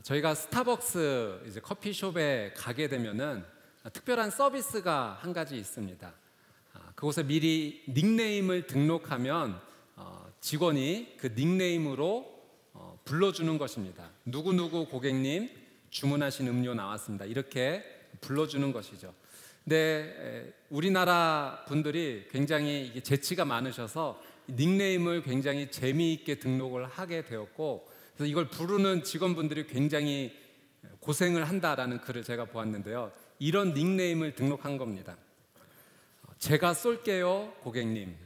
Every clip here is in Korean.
저희가 스타벅스 이제 커피숍에 가게 되면은 특별한 서비스가 한 가지 있습니다. 그곳에 미리 닉네임을 등록하면 직원이 그 닉네임으로 불러주는 것입니다. 누구누구 고객님 주문하신 음료 나왔습니다. 이렇게 불러주는 것이죠. 근데 우리나라 분들이 굉장히 이게 재치가 많으셔서 닉네임을 굉장히 재미있게 등록을 하게 되었고, 그래서 이걸 부르는 직원분들이 굉장히 고생을 한다라는 글을 제가 보았는데요. 이런 닉네임을 등록한 겁니다. 제가 쏠게요 고객님,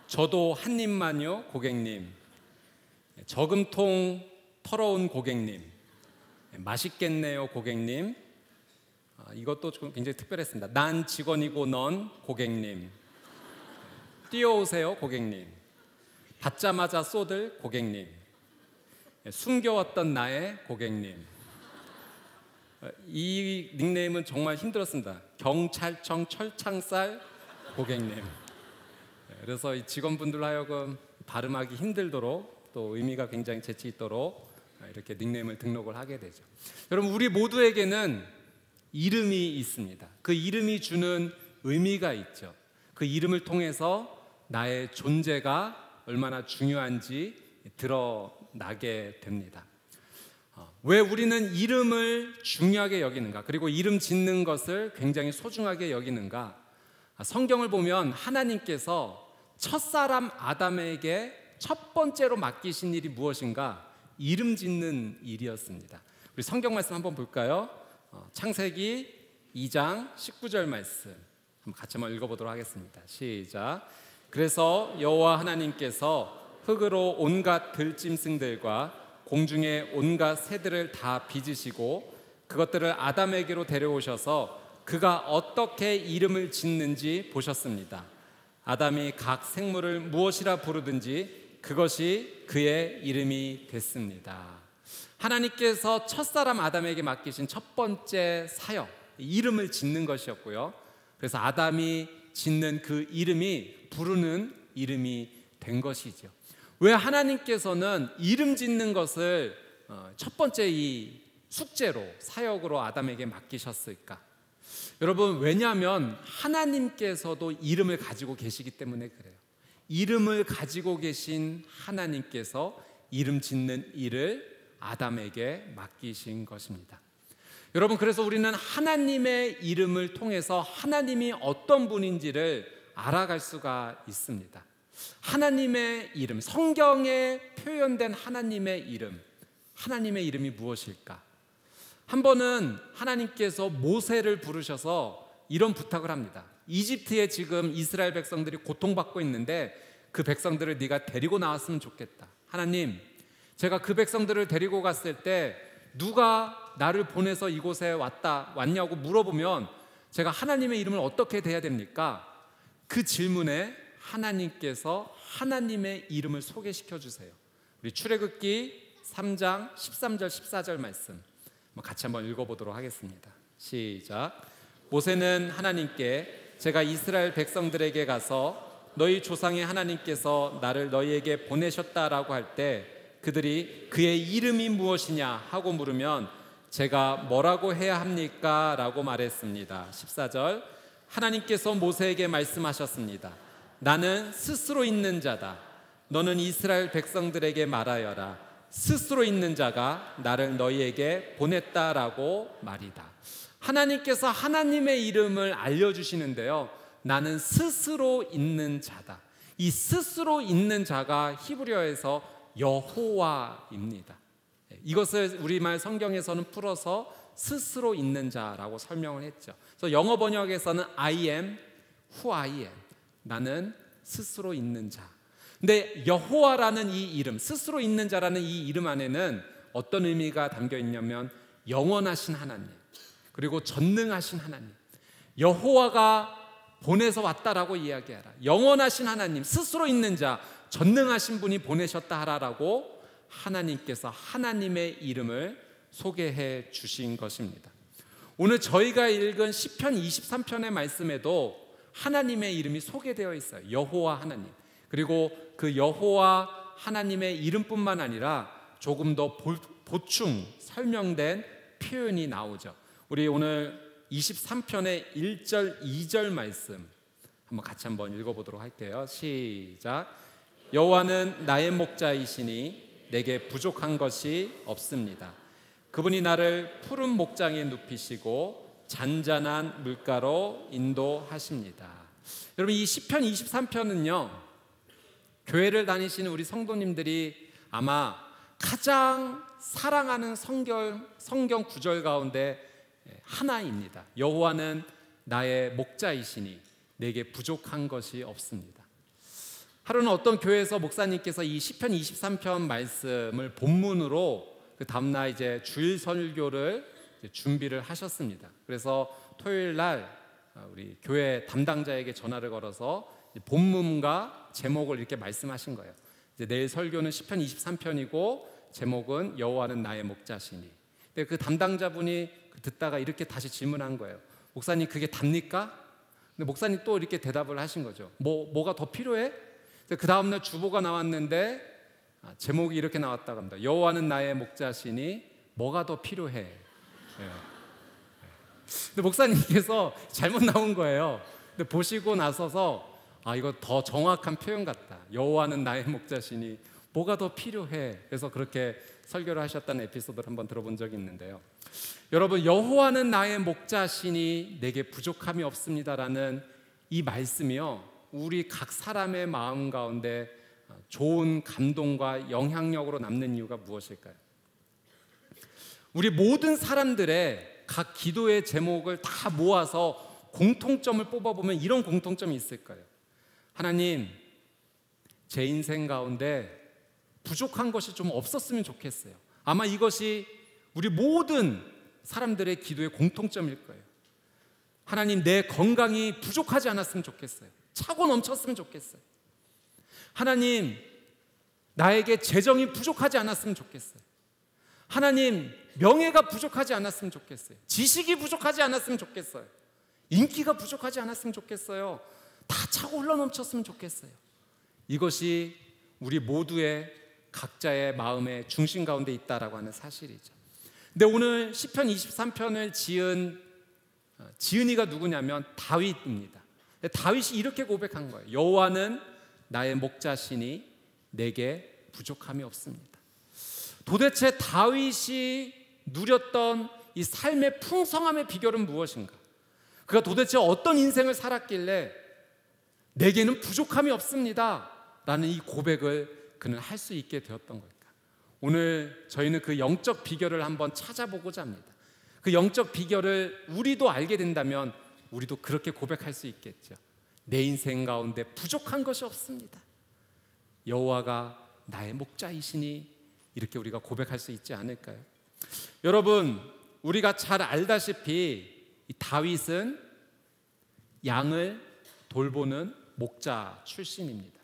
저도 한 입만요 고객님, 저금통 털어온 고객님, 맛있겠네요 고객님. 이것도 좀 굉장히 특별했습니다. 난 직원이고 넌 고객님, 뛰어오세요 고객님, 받자마자 쏟을 고객님, 숨겨왔던 나의 고객님. 이 닉네임은 정말 힘들었습니다. 경찰청 철창살 고객님. 그래서 이 직원분들 하여금 발음하기 힘들도록 또 의미가 굉장히 재치 있도록 이렇게 닉네임을 등록을 하게 되죠. 여러분, 우리 모두에게는 이름이 있습니다. 그 이름이 주는 의미가 있죠. 그 이름을 통해서 나의 존재가 얼마나 중요한지 드러나게 됩니다. 왜 우리는 이름을 중요하게 여기는가, 그리고 이름 짓는 것을 굉장히 소중하게 여기는가? 성경을 보면 하나님께서 첫사람 아담에게 첫 번째로 맡기신 일이 무엇인가? 이름 짓는 일이었습니다. 우리 성경 말씀 한번 볼까요? 창세기 2장 19절 말씀 같이 한번 읽어보도록 하겠습니다. 시작. 그래서 여호와 하나님께서 흙으로 온갖 들짐승들과 공중의 온갖 새들을 다 빚으시고 그것들을 아담에게로 데려오셔서 그가 어떻게 이름을 짓는지 보셨습니다. 아담이 각 생물을 무엇이라 부르든지 그것이 그의 이름이 됐습니다. 하나님께서 첫사람 아담에게 맡기신 첫 번째 사역, 이름을 짓는 것이었고요. 그래서 아담이 짓는 그 이름이 부르는 이름이 된 것이죠. 왜 하나님께서는 이름 짓는 것을 첫 번째 이 숙제로, 사역으로 아담에게 맡기셨을까? 여러분, 왜냐하면 하나님께서도 이름을 가지고 계시기 때문에 그래요. 이름을 가지고 계신 하나님께서 이름 짓는 일을 아담에게 맡기신 것입니다. 여러분, 그래서 우리는 하나님의 이름을 통해서 하나님이 어떤 분인지를 알아갈 수가 있습니다. 하나님의 이름, 성경에 표현된 하나님의 이름, 하나님의 이름이 무엇일까? 한 번은 하나님께서 모세를 부르셔서 이런 부탁을 합니다. 이집트에 지금 이스라엘 백성들이 고통받고 있는데 그 백성들을 네가 데리고 나왔으면 좋겠다. 하나님, 제가 그 백성들을 데리고 갔을 때 누가 나를 보내서 이곳에 왔냐고 물어보면 제가 하나님의 이름을 어떻게 대해야 됩니까? 그 질문에 하나님께서 하나님의 이름을 소개시켜 주세요. 우리 출애굽기 3장 13절 14절 말씀 같이 한번 읽어보도록 하겠습니다. 시작. 모세는 하나님께 제가 이스라엘 백성들에게 가서 너희 조상의 하나님께서 나를 너희에게 보내셨다라고 할 때 그들이 그의 이름이 무엇이냐 하고 물으면 제가 뭐라고 해야 합니까? 라고 말했습니다. 14절. 하나님께서 모세에게 말씀하셨습니다. 나는 스스로 있는 자다. 너는 이스라엘 백성들에게 말하여라. 스스로 있는 자가 나를 너희에게 보냈다라고 말이다. 하나님께서 하나님의 이름을 알려주시는데요. 나는 스스로 있는 자다. 이 스스로 있는 자가 히브리어에서 여호와입니다. 이것을 우리말 성경에서는 풀어서 스스로 있는 자라고 설명을 했죠. 그래서 영어 번역에서는 I am who I am. 나는 스스로 있는 자. 근데 여호와라는 이 이름, 스스로 있는 자라는 이 이름 안에는 어떤 의미가 담겨 있냐면 영원하신 하나님, 그리고 전능하신 하나님, 여호와가 보내서 왔다라고 이야기하라. 영원하신 하나님, 스스로 있는 자, 전능하신 분이 보내셨다 하라라고 하나님께서 하나님의 이름을 소개해 주신 것입니다. 오늘 저희가 읽은 시편 23편의 말씀에도 하나님의 이름이 소개되어 있어요. 여호와 하나님. 그리고 그 여호와 하나님의 이름뿐만 아니라 조금 더 보충 설명된 표현이 나오죠. 우리 오늘 23편의 1절 2절 말씀 한번 같이 한번 읽어보도록 할게요. 시작. 여호와는 나의 목자이시니 내게 부족한 것이 없습니다. 그분이 나를 푸른 목장에 눕히시고 잔잔한 물가로 인도하십니다. 여러분, 이 시편 23편은요 교회를 다니시는 우리 성도님들이 아마 가장 사랑하는 성경 구절 가운데 하나입니다. 여호와는 나의 목자이시니 내게 부족한 것이 없습니다. 하루는 어떤 교회에서 목사님께서 이 시편 23편 말씀을 본문으로 그 다음날 이제 주일 설교를 준비를 하셨습니다. 그래서 토요일 날 우리 교회 담당자에게 전화를 걸어서 본문과 제목을 이렇게 말씀하신 거예요. 이제 내일 설교는 시편 23편이고 제목은 여호와는 나의 목자시니. 근데 그 담당자분이 듣다가 이렇게 다시 질문한 거예요. 목사님, 그게 답니까? 근데 목사님 또 이렇게 대답을 하신 거죠. 뭐가 더 필요해? 그 다음날 주보가 나왔는데 제목이 이렇게 나왔다고 합니다. 여호와는 나의 목자시니 뭐가 더 필요해? 근데 목사님께서 잘못 나온 거예요. 근데 보시고 나서서 이거 더 정확한 표현 같다. 여호와는 나의 목자시니 뭐가 더 필요해? 그래서 그렇게 설교를 하셨다는 에피소드를 한번 들어본 적이 있는데요. 여러분, 여호와는 나의 목자시니 내게 부족함이 없습니다라는 이 말씀이요, 우리 각 사람의 마음 가운데 좋은 감동과 영향력으로 남는 이유가 무엇일까요? 우리 모든 사람들의 각 기도의 제목을 다 모아서 공통점을 뽑아보면 이런 공통점이 있을 거예요. 하나님, 제 인생 가운데 부족한 것이 좀 없었으면 좋겠어요. 아마 이것이 우리 모든 사람들의 기도의 공통점일 거예요. 하나님, 내 건강이 부족하지 않았으면 좋겠어요. 차고 넘쳤으면 좋겠어요. 하나님, 나에게 재정이 부족하지 않았으면 좋겠어요. 하나님, 명예가 부족하지 않았으면 좋겠어요. 지식이 부족하지 않았으면 좋겠어요. 인기가 부족하지 않았으면 좋겠어요. 다 차고 흘러넘쳤으면 좋겠어요. 이것이 우리 모두의 각자의 마음의 중심 가운데 있다라고 하는 사실이죠. 근데 오늘 시편 23편을 지은이가 누구냐면 다윗입니다. 다윗이 이렇게 고백한 거예요. 여호와는 나의 목자시니 내게 부족함이 없습니다. 도대체 다윗이 누렸던 이 삶의 풍성함의 비결은 무엇인가? 그가 도대체 어떤 인생을 살았길래 내게는 부족함이 없습니다 라는 이 고백을 그는 할 수 있게 되었던 걸까? 오늘 저희는 그 영적 비결을 한번 찾아보고자 합니다. 그 영적 비결을 우리도 알게 된다면 우리도 그렇게 고백할 수 있겠죠. 내 인생 가운데 부족한 것이 없습니다. 여호와가 나의 목자이시니, 이렇게 우리가 고백할 수 있지 않을까요? 여러분, 우리가 잘 알다시피 이 다윗은 양을 돌보는 목자 출신입니다.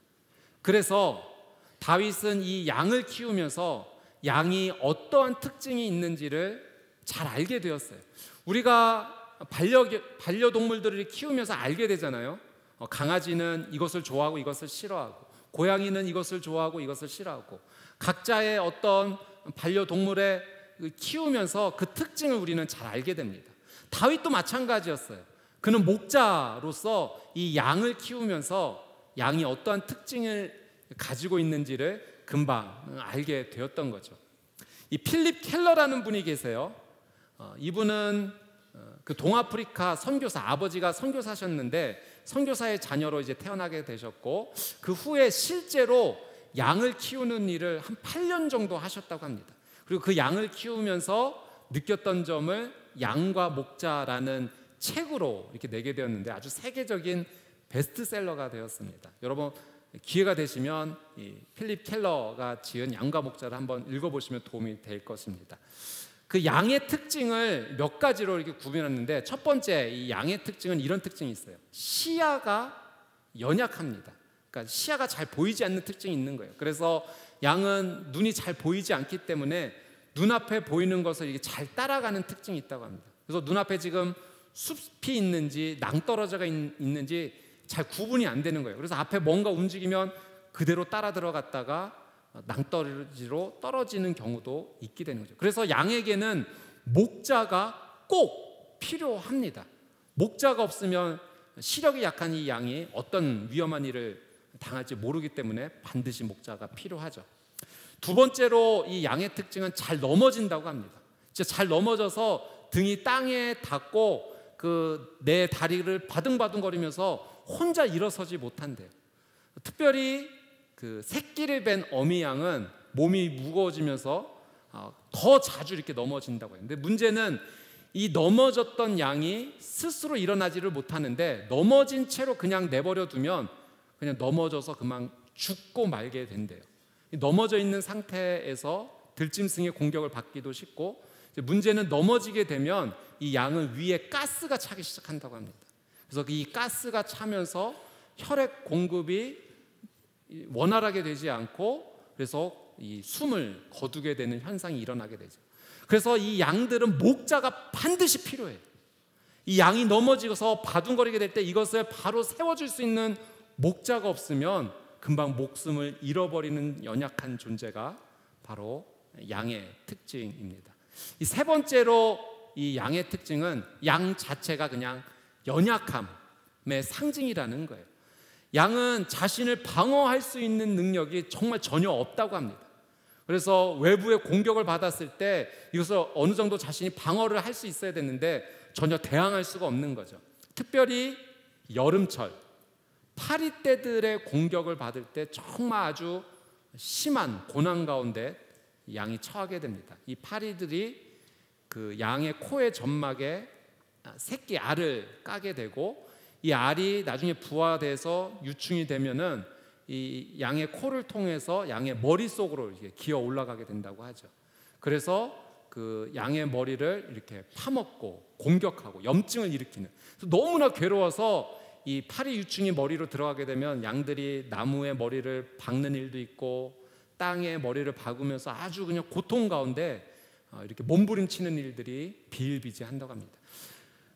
그래서 다윗은 이 양을 키우면서 양이 어떠한 특징이 있는지를 잘 알게 되었어요. 우리가 반려동물들을 키우면서 알게 되잖아요. 강아지는 이것을 좋아하고 이것을 싫어하고, 고양이는 이것을 좋아하고 이것을 싫어하고, 각자의 어떤 반려동물의 키우면서 그 특징을 우리는 잘 알게 됩니다. 다윗도 마찬가지였어요. 그는 목자로서 이 양을 키우면서 양이 어떠한 특징을 가지고 있는지를 금방 알게 되었던 거죠. 이 필립 켈러라는 분이 계세요. 이분은 그 동아프리카 선교사, 아버지가 선교사셨는데 선교사의 자녀로 이제 태어나게 되셨고, 그 후에 실제로 양을 키우는 일을 한 8년 정도 하셨다고 합니다. 그리고 그 양을 키우면서 느꼈던 점을 양과 목자라는 책으로 이렇게 내게 되었는데 아주 세계적인 베스트셀러가 되었습니다. 여러분, 기회가 되시면 이 필립 켈러가 지은 양과 목자를 한번 읽어보시면 도움이 될 것입니다. 그 양의 특징을 몇 가지로 이렇게 구분했는데, 첫 번째, 이 양의 특징은 이런 특징이 있어요. 시야가 연약합니다. 그러니까 시야가 잘 보이지 않는 특징이 있는 거예요. 그래서 양은 눈이 잘 보이지 않기 때문에 눈앞에 보이는 것을 이게 잘 따라가는 특징이 있다고 합니다. 그래서 눈앞에 지금 숲이 있는지 낭떠러지가 있는지 잘 구분이 안 되는 거예요. 그래서 앞에 뭔가 움직이면 그대로 따라 들어갔다가 낭떠러지로 떨어지는 경우도 있게 되는 거죠. 그래서 양에게는 목자가 꼭 필요합니다. 목자가 없으면 시력이 약한 이 양이 어떤 위험한 일을 당할지 모르기 때문에 반드시 목자가 필요하죠. 두 번째로 이 양의 특징은 잘 넘어진다고 합니다. 진짜 잘 넘어져서 등이 땅에 닿고 내 다리를 바둥바둥거리면서 혼자 일어서지 못한대요. 특별히 새끼를 뵌 어미 양은 몸이 무거워지면서 더 자주 이렇게 넘어진다고 해요. 근데 문제는 이 넘어졌던 양이 스스로 일어나지를 못하는데 넘어진 채로 그냥 내버려 두면 그냥 넘어져서 그만 죽고 말게 된대요. 넘어져 있는 상태에서 들짐승의 공격을 받기도 쉽고, 문제는 넘어지게 되면 이 양은 위에 가스가 차기 시작한다고 합니다. 그래서 이 가스가 차면서 혈액 공급이 원활하게 되지 않고 그래서 이 숨을 거두게 되는 현상이 일어나게 되죠. 그래서 이 양들은 목자가 반드시 필요해요. 이 양이 넘어지고서 바둥거리게 될 때 이것을 바로 세워줄 수 있는 목자가 없으면 금방 목숨을 잃어버리는 연약한 존재가 바로 양의 특징입니다. 이 세 번째로 이 양의 특징은 양 자체가 그냥 연약함의 상징이라는 거예요. 양은 자신을 방어할 수 있는 능력이 정말 전혀 없다고 합니다. 그래서 외부의 공격을 받았을 때 이것을 어느 정도 자신이 방어를 할 수 있어야 되는데 전혀 대항할 수가 없는 거죠. 특별히 여름철 파리떼들의 공격을 받을 때 정말 아주 심한 고난 가운데 양이 처하게 됩니다. 이 파리들이 양의 코의 점막에 새끼 알을 까게 되고, 이 알이 나중에 부화돼서 유충이 되면은 이 양의 코를 통해서 양의 머릿속으로 이렇게 기어 올라가게 된다고 하죠. 그래서 양의 머리를 이렇게 파먹고 공격하고 염증을 일으키는, 너무나 괴로워서 이 파리 유충이 머리로 들어가게 되면 양들이 나무의 머리를 박는 일도 있고 땅에 머리를 박으면서 아주 그냥 고통 가운데 이렇게 몸부림치는 일들이 비일비재한다고 합니다.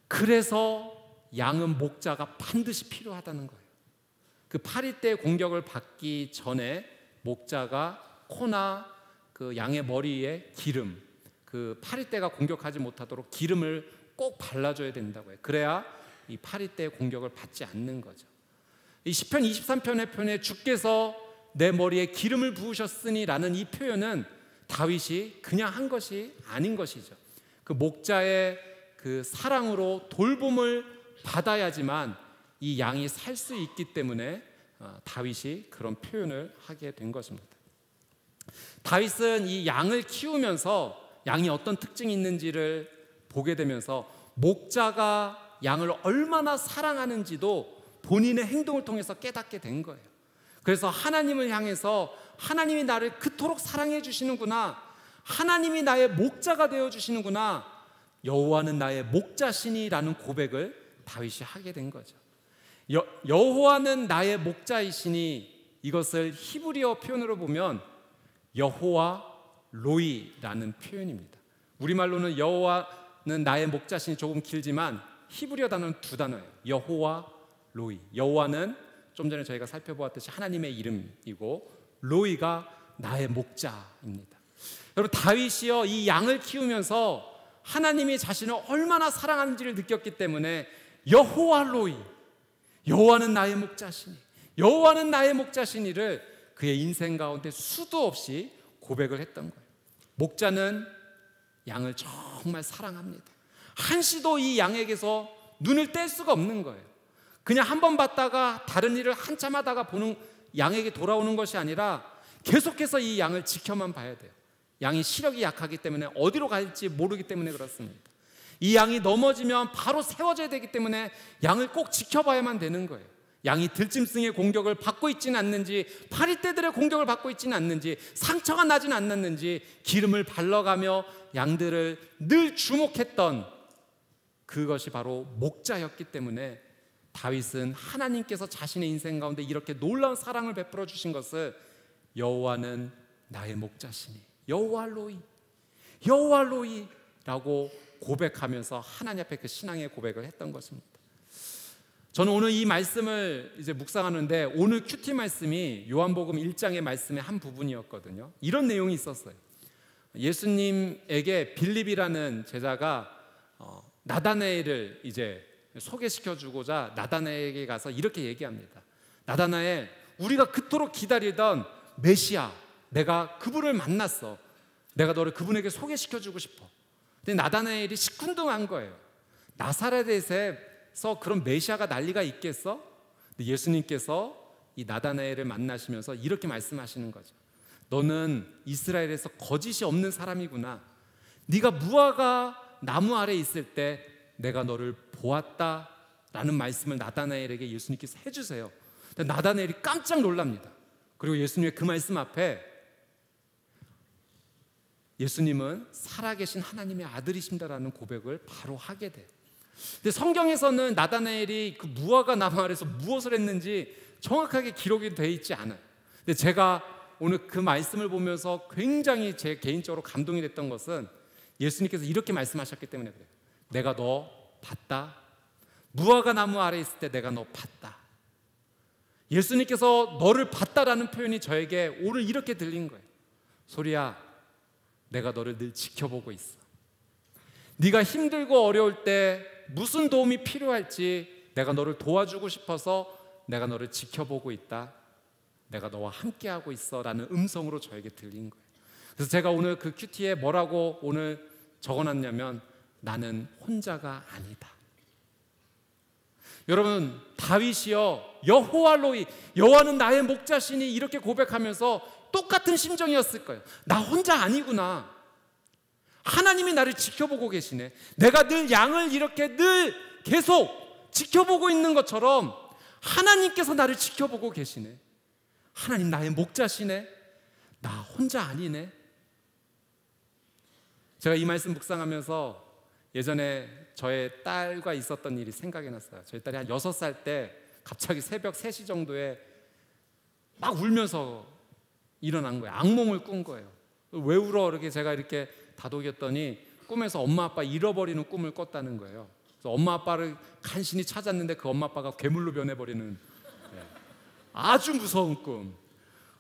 그래서 양은 목자가 반드시 필요하다는 거예요. 파리떼의 공격을 받기 전에 목자가 코나 양의 머리에 기름, 파리떼가 공격하지 못하도록 기름을 꼭 발라줘야 된다고 해요. 그래야 이 파리떼의 공격을 받지 않는 거죠. 이 시편 23편의 표현에 주께서 내 머리에 기름을 부으셨으니 라는 이 표현은 다윗이 그냥 한 것이 아닌 것이죠. 목자의 사랑으로 돌봄을 받아야지만 이 양이 살 수 있기 때문에 다윗이 그런 표현을 하게 된 것입니다. 다윗은 이 양을 키우면서 양이 어떤 특징이 있는지를 보게 되면서 목자가 양을 얼마나 사랑하는지도 본인의 행동을 통해서 깨닫게 된 거예요. 그래서 하나님을 향해서 하나님이 나를 그토록 사랑해 주시는구나, 하나님이 나의 목자가 되어 주시는구나, 여호와는 나의 목자시니라는 고백을 다윗이 하게 된 거죠. 여호와는 나의 목자이시니, 이것을 히브리어 표현으로 보면 여호와 로이라는 표현입니다. 우리말로는 여호와는 나의 목자시니 조금 길지만 히브리어 단어는 두 단어예요. 여호와 로이. 여호와는 좀 전에 저희가 살펴보았듯이 하나님의 이름이고, 로이가 나의 목자입니다. 여러분, 다윗이요 이 양을 키우면서 하나님이 자신을 얼마나 사랑하는지를 느꼈기 때문에 여호와 로이, 여호와는 나의 목자시니, 여호와는 나의 목자시니를 그의 인생 가운데 수도 없이 고백을 했던 거예요. 목자는 양을 정말 사랑합니다. 한시도 이 양에게서 눈을 뗄 수가 없는 거예요. 그냥 한 번 봤다가 다른 일을 한참 하다가 보는 양에게 돌아오는 것이 아니라 계속해서 이 양을 지켜만 봐야 돼요. 양이 시력이 약하기 때문에 어디로 갈지 모르기 때문에 그렇습니다. 이 양이 넘어지면 바로 세워져야 되기 때문에 양을 꼭 지켜봐야만 되는 거예요. 양이 들짐승의 공격을 받고 있지는 않는지, 파리떼들의 공격을 받고 있지는 않는지, 상처가 나지는 않았는지 기름을 발라가며 양들을 늘 주목했던 그것이 바로 목자였기 때문에 다윗은 하나님께서 자신의 인생 가운데 이렇게 놀라운 사랑을 베풀어 주신 것을 여호와는 나의 목자시니, 여호와 로이, 여호와 로이라고 고백하면서 하나님 앞에 그 신앙의 고백을 했던 것입니다. 저는 오늘 이 말씀을 이제 묵상하는데 오늘 큐티 말씀이 요한복음 1장의 말씀의 한 부분이었거든요. 이런 내용이 있었어요. 예수님에게 빌립이라는 제자가 나다나엘을 이제 소개시켜 주고자 나다나엘에게 가서 이렇게 얘기합니다. 나다나엘, 우리가 그토록 기다리던 메시아, 내가 그분을 만났어. 내가 너를 그분에게 소개시켜 주고 싶어. 근데 나다나엘이 시큰둥한 거예요. 나사렛에서 그런 메시아가 난리가 있겠어? 근데 예수님께서 이 나다나엘을 만나시면서 이렇게 말씀하시는 거죠. 너는 이스라엘에서 거짓이 없는 사람이구나. 네가 무화과 나무 아래 있을 때 내가 너를 보았다라는 말씀을 나다나엘에게 예수님께서 해주세요. 근데 나다나엘이 깜짝 놀랍니다. 그리고 예수님의 그 말씀 앞에 예수님은 살아계신 하나님의 아들이십니다라는 고백을 바로 하게 돼요. 근데 성경에서는 나다나엘이 그 무화과 나무 아래서 무엇을 했는지 정확하게 기록이 되어 있지 않아요. 근데 제가 오늘 그 말씀을 보면서 굉장히 제 개인적으로 감동이 됐던 것은 예수님께서 이렇게 말씀하셨기 때문에 그래요. 내가 너 봤다. 무화과 나무 아래 있을 때 내가 너 봤다. 예수님께서 너를 봤다라는 표현이 저에게 오늘 이렇게 들린 거예요. 소리야, 내가 너를 늘 지켜보고 있어. 네가 힘들고 어려울 때 무슨 도움이 필요할지 내가 너를 도와주고 싶어서 내가 너를 지켜보고 있다. 내가 너와 함께하고 있어 라는 음성으로 저에게 들린 거예요. 그래서 제가 오늘 그 큐티에 뭐라고 오늘 적어놨냐면 나는 혼자가 아니다. 여러분, 다윗이요, 여호와 로이, 여호와는 나의 목자시니 이렇게 고백하면서 똑같은 심정이었을 거예요. 나 혼자 아니구나. 하나님이 나를 지켜보고 계시네. 내가 늘 양을 이렇게 늘 계속 지켜보고 있는 것처럼 하나님께서 나를 지켜보고 계시네. 하나님 나의 목자시네. 나 혼자 아니네. 제가 이 말씀 묵상하면서 예전에 저의 딸과 있었던 일이 생각이 났어요. 저희 딸이 한 6살 때 갑자기 새벽 3시 정도에 막 울면서 일어난 거예요. 악몽을 꾼 거예요. 왜 울어? 이렇게 제가 이렇게 다독였더니 꿈에서 엄마 아빠 잃어버리는 꿈을 꿨다는 거예요. 그래서 엄마 아빠를 간신히 찾았는데 그 엄마 아빠가 괴물로 변해버리는 아주 무서운 꿈.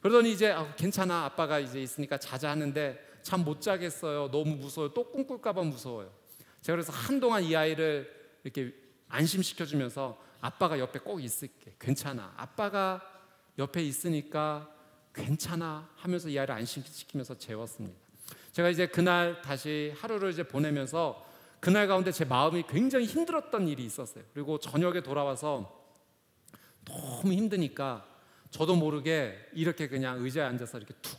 그러더니 이제 괜찮아, 아빠가 이제 있으니까 자자 하는데 잠 못 자겠어요. 너무 무서워요. 또 꿈 꿀까 봐 무서워요. 제가 그래서 한동안 이 아이를 이렇게 안심시켜주면서 아빠가 옆에 꼭 있을게. 괜찮아. 아빠가 옆에 있으니까 괜찮아 하면서 이 아이를 안심시키면서 재웠습니다. 제가 이제 그날 다시 하루를 이제 보내면서 그날 가운데 제 마음이 굉장히 힘들었던 일이 있었어요. 그리고 저녁에 돌아와서 너무 힘드니까 저도 모르게 이렇게 그냥 의자에 앉아서 이렇게 툭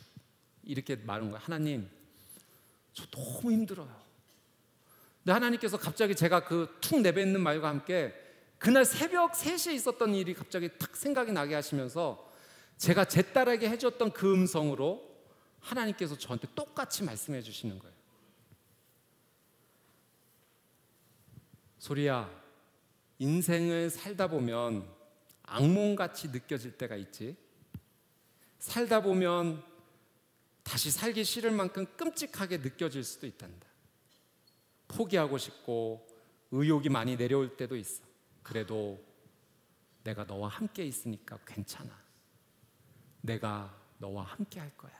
이렇게 말한 거예요. 하나님, 저 너무 힘들어요. 근데 하나님께서 갑자기 제가 그 툭 내뱉는 말과 함께 그날 새벽 3시에 있었던 일이 갑자기 탁 생각이 나게 하시면서 제가 제 딸에게 해줬던 그 음성으로 하나님께서 저한테 똑같이 말씀해 주시는 거예요. 소리야, 인생을 살다 보면 악몽같이 느껴질 때가 있지. 살다 보면 다시 살기 싫을 만큼 끔찍하게 느껴질 수도 있단다. 포기하고 싶고 의욕이 많이 내려올 때도 있어. 그래도 내가 너와 함께 있으니까 괜찮아. 내가 너와 함께 할 거야.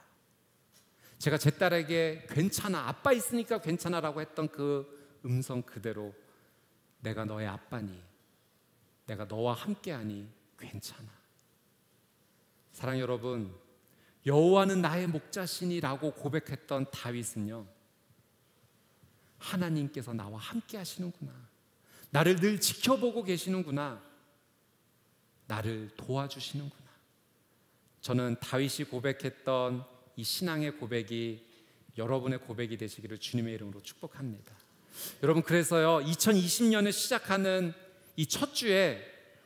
제가 제 딸에게 괜찮아, 아빠 있으니까 괜찮아라고 했던 그 음성 그대로 내가 너의 아빠니, 내가 너와 함께하니 괜찮아. 사랑 여러분, 여호와는 나의 목자시니라고 고백했던 다윗은요, 하나님께서 나와 함께 하시는구나, 나를 늘 지켜보고 계시는구나, 나를 도와주시는구나. 저는 다윗이 고백했던 이 신앙의 고백이 여러분의 고백이 되시기를 주님의 이름으로 축복합니다. 여러분, 그래서요 2020년을 시작하는 이 첫 주에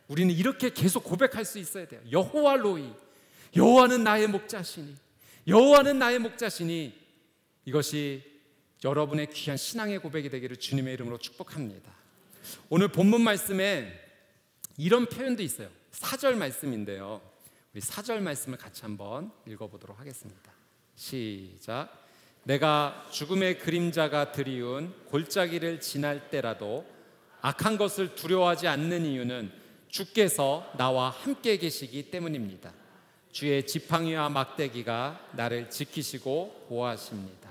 우리는 이렇게 계속 고백할 수 있어야 돼요. 여호와 로이, 여호와는 나의 목자시니, 여호와는 나의 목자시니. 이것이 여러분의 귀한 신앙의 고백이 되기를 주님의 이름으로 축복합니다. 오늘 본문 말씀에 이런 표현도 있어요. 4절 말씀인데요, 우리 4절 말씀을 같이 한번 읽어보도록 하겠습니다. 시작. 내가 죽음의 그림자가 드리운 골짜기를 지날 때라도 악한 것을 두려워하지 않는 이유는 주께서 나와 함께 계시기 때문입니다. 주의 지팡이와 막대기가 나를 지키시고 보호하십니다.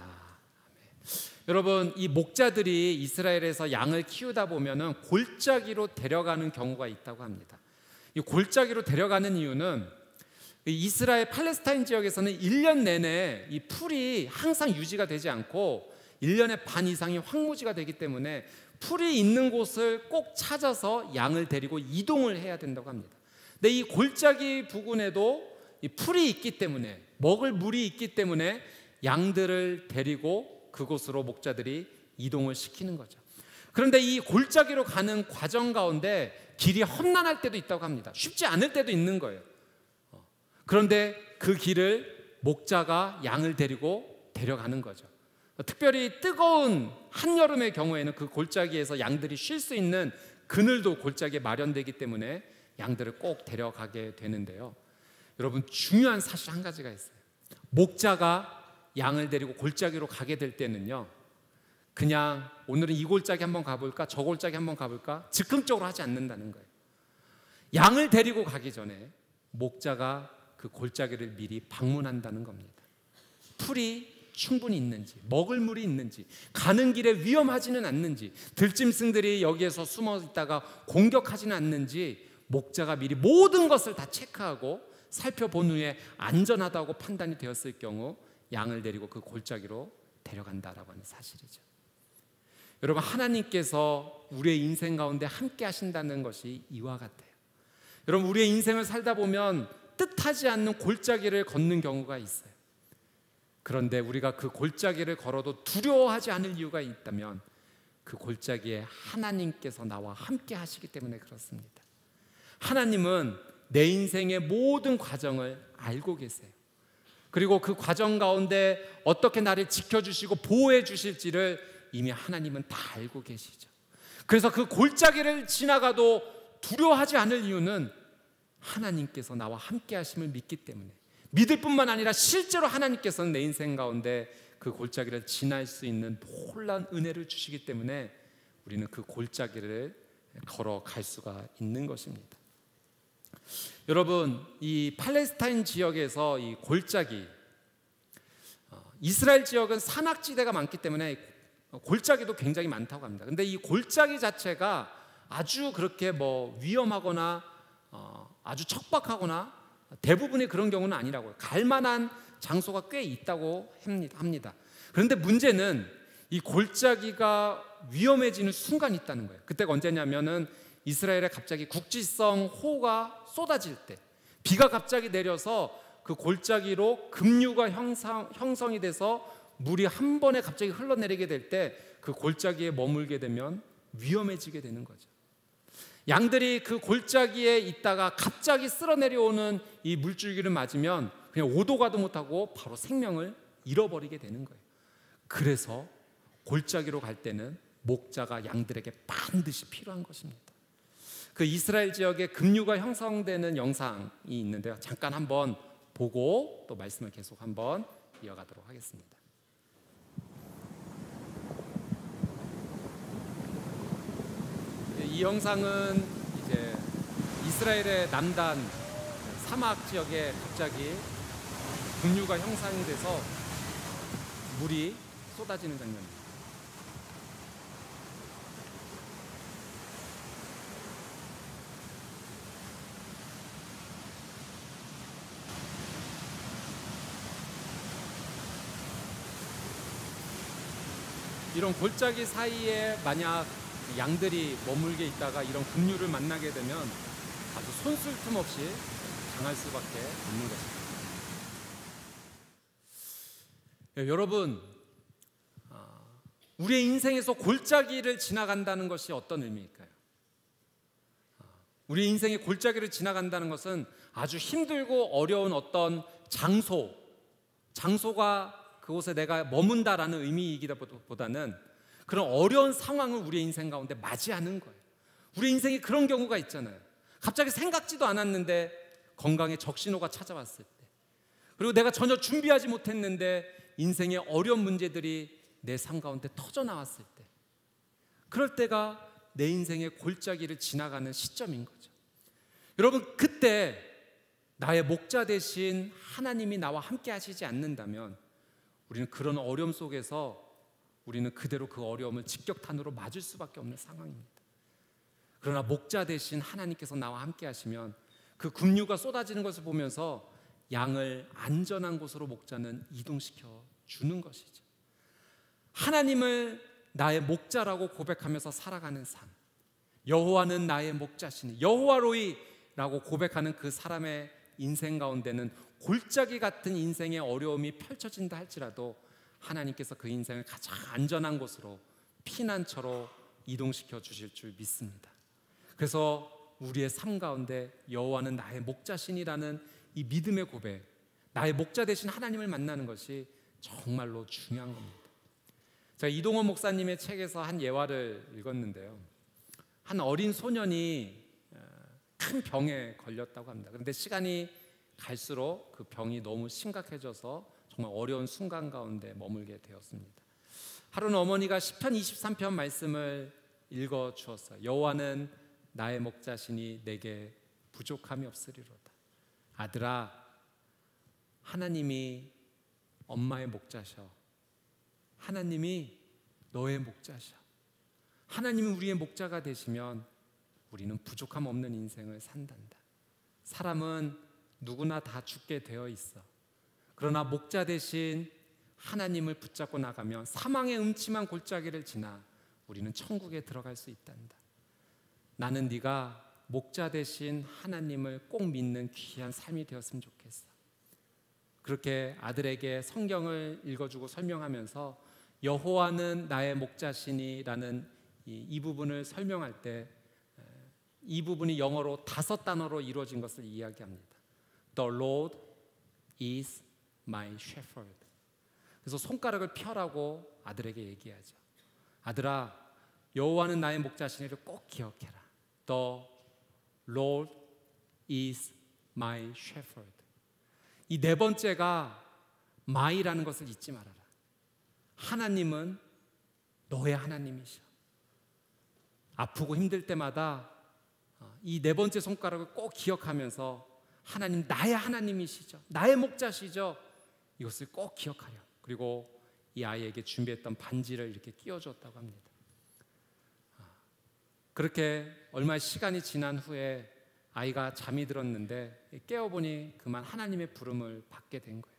여러분, 이 목자들이 이스라엘에서 양을 키우다 보면은 골짜기로 데려가는 경우가 있다고 합니다. 이 골짜기로 데려가는 이유는 이스라엘 팔레스타인 지역에서는 1년 내내 이 풀이 항상 유지가 되지 않고 1년의 반 이상이 황무지가 되기 때문에 풀이 있는 곳을 꼭 찾아서 양을 데리고 이동을 해야 된다고 합니다. 근데 이 골짜기 부근에도 이 풀이 있기 때문에, 먹을 물이 있기 때문에 양들을 데리고 그곳으로 목자들이 이동을 시키는 거죠. 그런데 이 골짜기로 가는 과정 가운데 길이 험난할 때도 있다고 합니다. 쉽지 않을 때도 있는 거예요. 그런데 그 길을 목자가 양을 데리고 데려가는 거죠. 특별히 뜨거운 한여름의 경우에는 그 골짜기에서 양들이 쉴 수 있는 그늘도 골짜기에 마련되기 때문에 양들을 꼭 데려가게 되는데요. 여러분, 중요한 사실 한 가지가 있어요. 목자가 양을 데리고 골짜기로 가게 될 때는요, 그냥 오늘은 이 골짜기 한번 가볼까, 저 골짜기 한번 가볼까 즉흥적으로 하지 않는다는 거예요. 양을 데리고 가기 전에 목자가 그 골짜기를 미리 방문한다는 겁니다. 풀이 충분히 있는지, 먹을 물이 있는지, 가는 길에 위험하지는 않는지, 들짐승들이 여기에서 숨어 있다가 공격하지는 않는지 목자가 미리 모든 것을 다 체크하고 살펴본 후에 안전하다고 판단이 되었을 경우 양을 데리고 그 골짜기로 데려간다라고 하는 사실이죠. 여러분, 하나님께서 우리의 인생 가운데 함께 하신다는 것이 이와 같아요. 여러분, 우리의 인생을 살다 보면 뜻하지 않는 골짜기를 걷는 경우가 있어요. 그런데 우리가 그 골짜기를 걸어도 두려워하지 않을 이유가 있다면 그 골짜기에 하나님께서 나와 함께 하시기 때문에 그렇습니다. 하나님은 내 인생의 모든 과정을 알고 계세요. 그리고 그 과정 가운데 어떻게 나를 지켜주시고 보호해 주실지를 이미 하나님은 다 알고 계시죠. 그래서 그 골짜기를 지나가도 두려워하지 않을 이유는 하나님께서 나와 함께 하심을 믿기 때문에, 믿을 뿐만 아니라 실제로 하나님께서는 내 인생 가운데 그 골짜기를 지날 수 있는 놀라운 은혜를 주시기 때문에 우리는 그 골짜기를 걸어갈 수가 있는 것입니다. 여러분, 이 팔레스타인 지역에서 이 골짜기, 이스라엘 지역은 산악지대가 많기 때문에 골짜기도 굉장히 많다고 합니다. 그런데 이 골짜기 자체가 아주 그렇게 위험하거나 아주 척박하거나 대부분의 그런 경우는 아니라고요. 갈 만한 장소가 꽤 있다고 합니다. 그런데 문제는 이 골짜기가 위험해지는 순간이 있다는 거예요. 그때가 언제냐면은 이스라엘에 갑자기 국지성 호우가 쏟아질 때, 비가 갑자기 내려서 그 골짜기로 급류가 형성이 돼서 물이 한 번에 갑자기 흘러내리게 될 때 그 골짜기에 머물게 되면 위험해지게 되는 거죠. 양들이 그 골짜기에 있다가 갑자기 쓸어내려오는 이 물줄기를 맞으면 그냥 오도 가도 못하고 바로 생명을 잃어버리게 되는 거예요. 그래서 골짜기로 갈 때는 목자가 양들에게 반드시 필요한 것입니다. 그 이스라엘 지역에 급류가 형성되는 영상이 있는데요, 잠깐 한번 보고 또 말씀을 계속 한번 이어가도록 하겠습니다. 이 영상은 이제 이스라엘의 남단 사막 지역에 갑자기 급류가 형성이 돼서 물이 쏟아지는 장면입니다. 이런 골짜기 사이에 만약 양들이 머물게 있다가 이런 급류를 만나게 되면 아주 손쓸 틈 없이 당할 수밖에 없는 것입니다. 여러분, 우리의 인생에서 골짜기를 지나간다는 것이 어떤 의미일까요? 우리 인생의 골짜기를 지나간다는 것은 아주 힘들고 어려운 어떤 장소가 그곳에 내가 머문다라는 의미이기보다는 그런 어려운 상황을 우리의 인생 가운데 맞이하는 거예요. 우리 인생에 그런 경우가 있잖아요. 갑자기 생각지도 않았는데 건강에 적신호가 찾아왔을 때, 그리고 내가 전혀 준비하지 못했는데 인생의 어려운 문제들이 내 삶 가운데 터져 나왔을 때, 그럴 때가 내 인생의 골짜기를 지나가는 시점인 거죠. 여러분, 그때 나의 목자 되신 하나님이 나와 함께 하시지 않는다면 우리는 그런 어려움 속에서 우리는 그대로 그 어려움을 직격탄으로 맞을 수밖에 없는 상황입니다. 그러나 목자 되신 하나님께서 나와 함께 하시면 그 급류가 쏟아지는 것을 보면서 양을 안전한 곳으로 목자는 이동시켜 주는 것이죠. 하나님을 나의 목자라고 고백하면서 살아가는 삶, 여호와는 나의 목자시니 여호와로이라고 고백하는 그 사람의 인생 가운데는 골짜기 같은 인생의 어려움이 펼쳐진다 할지라도 하나님께서 그 인생을 가장 안전한 곳으로 피난처로 이동시켜 주실 줄 믿습니다. 그래서 우리의 삶 가운데 여호와는 나의 목자신이라는 이 믿음의 고백, 나의 목자 되신 하나님을 만나는 것이 정말로 중요한 겁니다. 제가 이동원 목사님의 책에서 한 예화를 읽었는데요, 한 어린 소년이 큰 병에 걸렸다고 합니다. 그런데 시간이 갈수록 그 병이 너무 심각해져서 정말 어려운 순간 가운데 머물게 되었습니다. 하루는 어머니가 시편 23편 말씀을 읽어 주었어요. 여호와는 나의 목자시니 내게 부족함이 없으리로다. 아들아, 하나님이 엄마의 목자셔. 하나님이 너의 목자셔. 하나님이 우리의 목자가 되시면 우리는 부족함 없는 인생을 산단다. 사람은 누구나 다 죽게 되어 있어. 그러나 목자 대신 하나님을 붙잡고 나가면 사망의 음침한 골짜기를 지나 우리는 천국에 들어갈 수 있단다. 나는 네가 목자 대신 하나님을 꼭 믿는 귀한 삶이 되었으면 좋겠어. 그렇게 아들에게 성경을 읽어주고 설명하면서 여호와는 나의 목자시니라는 이 부분을 설명할 때 이 부분이 영어로 5단어로 이루어진 것을 이야기합니다. The Lord is my shepherd. 그래서 손가락을 펴라고 아들에게 얘기하죠. 아들아, 여호와는 나의 목자시니를 꼭 기억해라. The Lord is my shepherd. 이 네 번째가 my라는 것을 잊지 말아라. 하나님은 너의 하나님이셔. 아프고 힘들 때마다 이 네 번째 손가락을 꼭 기억하면서 하나님 나의 하나님이시죠. 나의 목자시죠. 이것을 꼭 기억하려. 그리고 이 아이에게 준비했던 반지를 이렇게 끼워줬다고 합니다. 그렇게 얼마 시간이 지난 후에 아이가 잠이 들었는데 깨어보니 그만 하나님의 부름을 받게 된 거예요.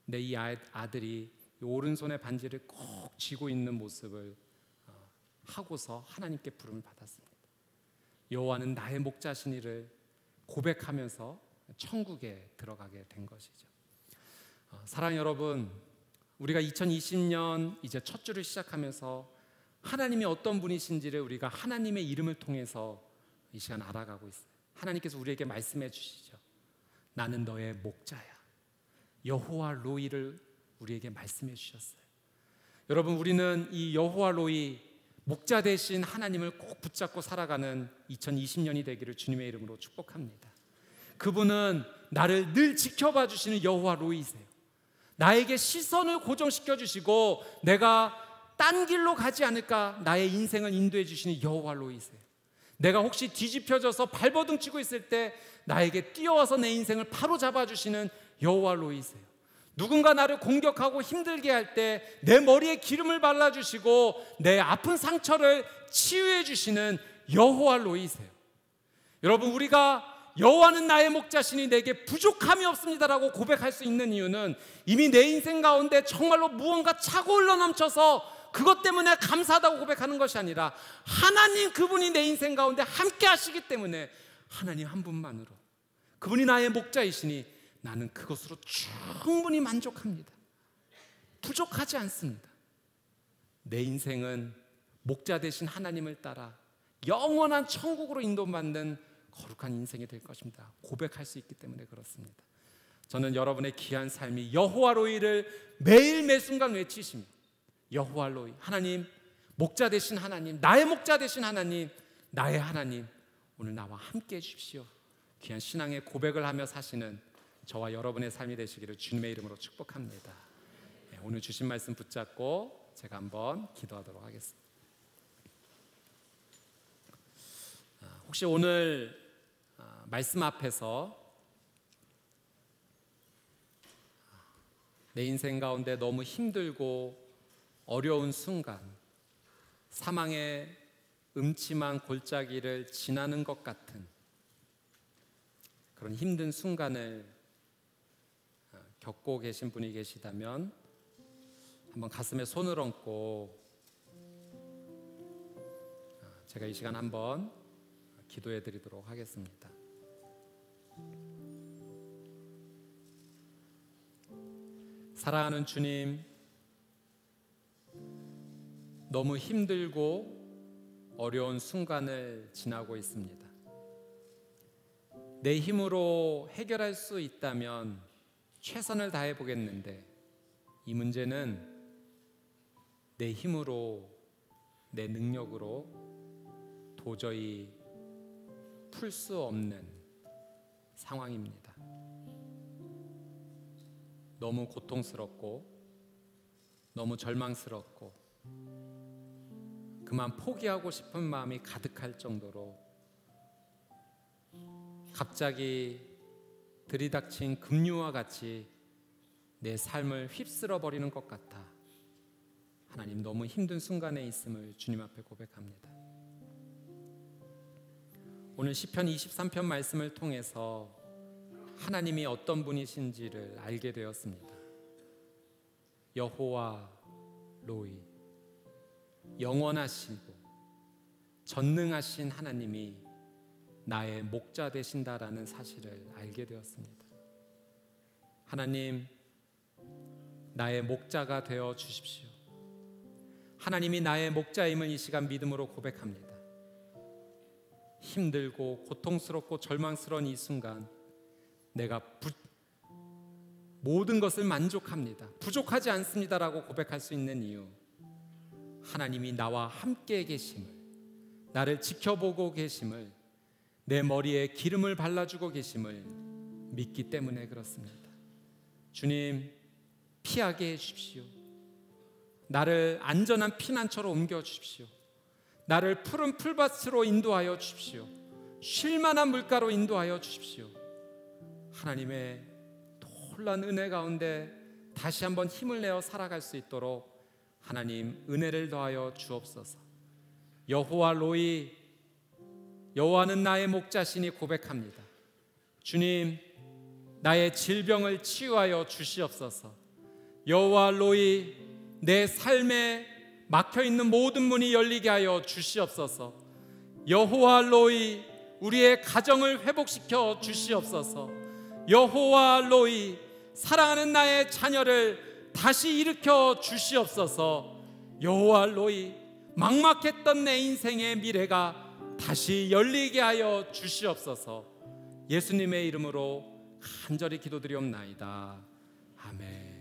근데 이 아들이 오른손에 반지를 꼭 쥐고 있는 모습을 하고서 하나님께 부름을 받았습니다. 여호와는 나의 목자시니를 고백하면서 천국에 들어가게 된 것이죠. 사랑하는 여러분, 우리가 2020년 이제 첫 주를 시작하면서 하나님이 어떤 분이신지를 우리가 하나님의 이름을 통해서 이 시간 알아가고 있어요. 하나님께서 우리에게 말씀해 주시죠. 나는 너의 목자야. 여호와 로이를 우리에게 말씀해 주셨어요. 여러분, 우리는 이 여호와 로이, 목자 되신 하나님을 꼭 붙잡고 살아가는 2020년이 되기를 주님의 이름으로 축복합니다. 그분은 나를 늘 지켜봐 주시는 여호와 로이세요. 나에게 시선을 고정시켜 주시고 내가 딴 길로 가지 않을까 나의 인생을 인도해 주시는 여호와 로이세요. 내가 혹시 뒤집혀져서 발버둥 치고 있을 때 나에게 뛰어와서 내 인생을 바로 잡아주시는 여호와 로이세요. 누군가 나를 공격하고 힘들게 할 때 내 머리에 기름을 발라주시고 내 아픈 상처를 치유해 주시는 여호와 로이세요. 여러분, 우리가 여호와는 나의 목자시니 내게 부족함이 없습니다라고 고백할 수 있는 이유는 이미 내 인생 가운데 정말로 무언가 차고 흘러넘쳐서 그것 때문에 감사하다고 고백하는 것이 아니라 하나님 그분이 내 인생 가운데 함께 하시기 때문에 하나님 한 분만으로 그분이 나의 목자이시니 나는 그것으로 충분히 만족합니다. 부족하지 않습니다. 내 인생은 목자 되신 하나님을 따라 영원한 천국으로 인도받는 거룩한 인생이 될 것입니다. 고백할 수 있기 때문에 그렇습니다. 저는 여러분의 귀한 삶이 여호와 로이를 매일 매순간 외치시며 여호와 로이, 하나님, 목자 되신 하나님, 나의 목자 되신 하나님, 나의 하나님, 오늘 나와 함께 해주십시오. 귀한 신앙의 고백을 하며 사시는 저와 여러분의 삶이 되시기를 주님의 이름으로 축복합니다. 오늘 주신 말씀 붙잡고 제가 한번 기도하도록 하겠습니다. 혹시 오늘 말씀 앞에서 내 인생 가운데 너무 힘들고 어려운 순간, 사망의 음침한 골짜기를 지나는 것 같은 그런 힘든 순간을 겪고 계신 분이 계시다면 한번 가슴에 손을 얹고 제가 이 시간 한번 기도해 드리도록 하겠습니다. 사랑하는 주님, 너무 힘들고 어려운 순간을 지나고 있습니다. 내 힘으로 해결할 수 있다면 최선을 다해 보겠는데 이 문제는 내 힘으로, 내 능력으로 도저히 풀 수 없는 상황입니다. 너무 고통스럽고 너무 절망스럽고 그만 포기하고 싶은 마음이 가득할 정도로 갑자기 들이닥친 급류와 같이 내 삶을 휩쓸어 버리는 것 같아 하나님, 너무 힘든 순간에 있음을 주님 앞에 고백합니다. 오늘 시편 23편 말씀을 통해서 하나님이 어떤 분이신지를 알게 되었습니다. 여호와 로이, 영원하시고 전능하신 하나님이 나의 목자 되신다라는 사실을 알게 되었습니다. 하나님, 나의 목자가 되어 주십시오. 하나님이 나의 목자임을 이 시간 믿음으로 고백합니다. 힘들고 고통스럽고 절망스러운 이 순간 내가 모든 것을 만족합니다, 부족하지 않습니다라고 고백할 수 있는 이유, 하나님이 나와 함께 계심을, 나를 지켜보고 계심을, 내 머리에 기름을 발라주고 계심을 믿기 때문에 그렇습니다. 주님, 피하게 해주십시오. 나를 안전한 피난처로 옮겨주십시오. 나를 푸른 풀밭으로 인도하여 주십시오. 쉴만한 물가로 인도하여 주십시오. 하나님의 놀라운 은혜 가운데 다시 한번 힘을 내어 살아갈 수 있도록 하나님 은혜를 더하여 주옵소서. 여호와 로이, 여호와는 나의 목자시니 고백합니다. 주님, 나의 질병을 치유하여 주시옵소서. 여호와 로이, 내 삶에 막혀있는 모든 문이 열리게 하여 주시옵소서. 여호와 로이, 우리의 가정을 회복시켜 주시옵소서. 여호와 로이, 사랑하는 나의 자녀를 다시 일으켜 주시옵소서. 여호와 로이, 막막했던 내 인생의 미래가 다시 열리게 하여 주시옵소서. 예수님의 이름으로 간절히 기도드리옵나이다. 아멘.